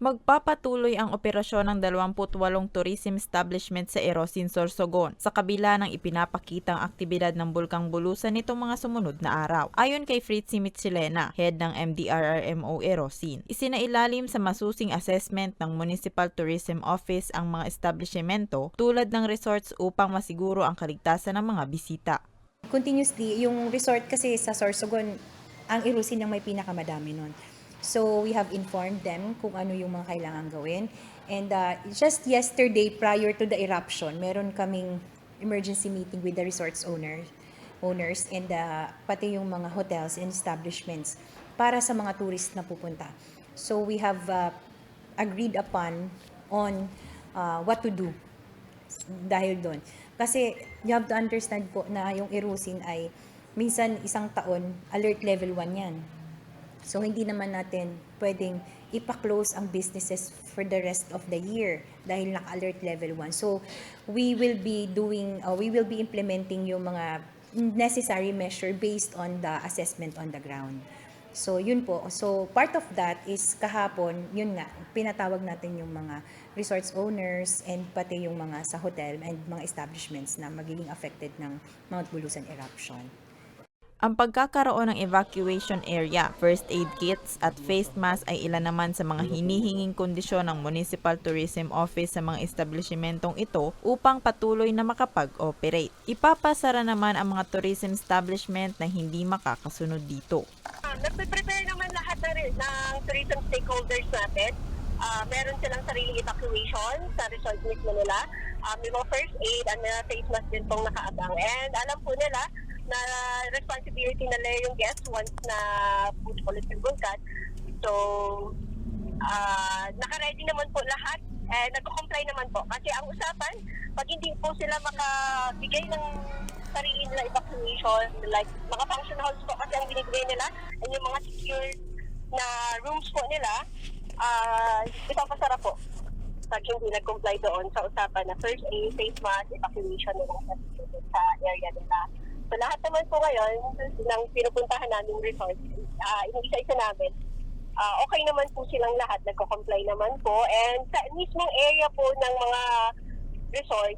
Magpapatuloy ang operasyon ng 28 tourism establishment sa Erosin, Sorsogon sa kabila ng ipinapakitang aktibidad ng Bulkang Bulusan nitong mga sumunod na araw. Ayon kay Fritzy Mitchilena, head ng MDRRMO Erosin, isinailalim sa masusing assessment ng Municipal Tourism Office ang mga establishmento tulad ng resorts upang masiguro ang kaligtasan ng mga bisita. Continuously, yung resort kasi sa Sorsogon, ang Erosin ang may pinakamadami nun. So we have informed them kung ano yung mga kailangan gawin. And just yesterday, prior to the eruption, meron kaming emergency meeting with the resorts owners and pati yung mga hotels and establishments para sa mga tourist na pupunta. So we have agreed upon on what to do dahil doon. Kasi you have to understand po na yung Erosin ay minsan isang taon, alert level 1 yan. So hindi naman natin pwedeng ipa-close ang businesses for the rest of the year dahil naka-alert level 1. So we will be implementing yung mga necessary measure based on the assessment on the ground. So yun po. So part of that is kahapon, yun nga, pinatawag natin yung mga resorts owners and pati yung mga sa hotel and mga establishments na magiging affected ng Mount Bulusan eruption. Ang pagkakaroon ng evacuation area, first aid kits at face mask ay ilan naman sa mga hinihinging kondisyon ng Municipal Tourism Office sa mga establishmentong ito upang patuloy na makapag-operate. Ipapasara naman ang mga tourism establishment na hindi makakasunod dito. Nagpe-prepare naman lahat ng tourism stakeholders natin. Meron silang sariling evacuation sa resort mismo nila. May mga first aid at may face mask din pong nakaabang. And alam po nila na responsibility nila yung guests once na puto ulit yung bulkan. So, naka-ready naman po lahat. Nag-comply naman po. Kasi ang usapan, pag hindi po sila makabigay ng sarili nila evacuation, like mga function halls po kasi ang binibigay nila, and yung mga secure na rooms po nila, ipapasara po pag hindi nag-comply doon sa usapan na first aid, face mask, evacuation nila sa area nila. So lahat naman po ngayon, ng pinupuntahan namin resort, hindi sa isa namin, okay naman po silang lahat, nagko-comply naman po. And sa mismong area po ng mga resort,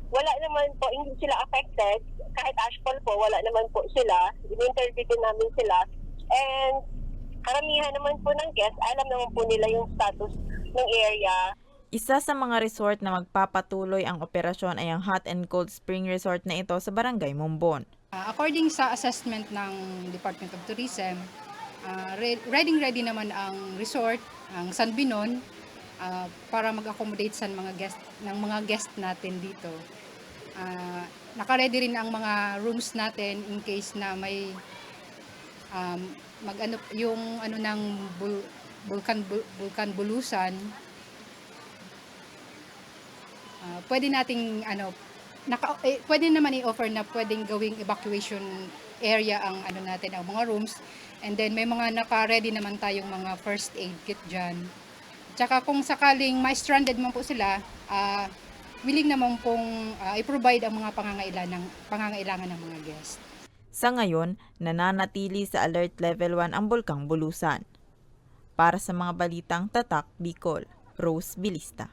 wala naman po, hindi sila affected. Kahit ashfall po, wala naman po sila. In-interview din namin sila. And karamihan naman po ng guests, alam naman po nila yung status ng area. Isa sa mga resort na magpapatuloy ang operasyon ay ang Hot and Cold Spring Resort na ito sa Barangay Mumbon. According sa assessment ng Department of Tourism, ready naman ang resort, ang San Binon, para mag-accommodate sa mga guest natin dito. Naka-ready rin ang mga rooms natin in case na may ng Bulkan Bulusan. Pwede nating pwede naman i-offer na pwedeng gawing evacuation area ang ang mga rooms, and then may mga naka-ready naman tayong mga first aid kit diyan. Tsaka kung sakaling ma-stranded man po sila, willing naman pong i-provide ang mga pangangailangan ng mga guests. Sa ngayon, nananatili sa alert level 1 ang Bulkang Bulusan. Para sa mga balitang Tatak Bicol, Rose Bilista.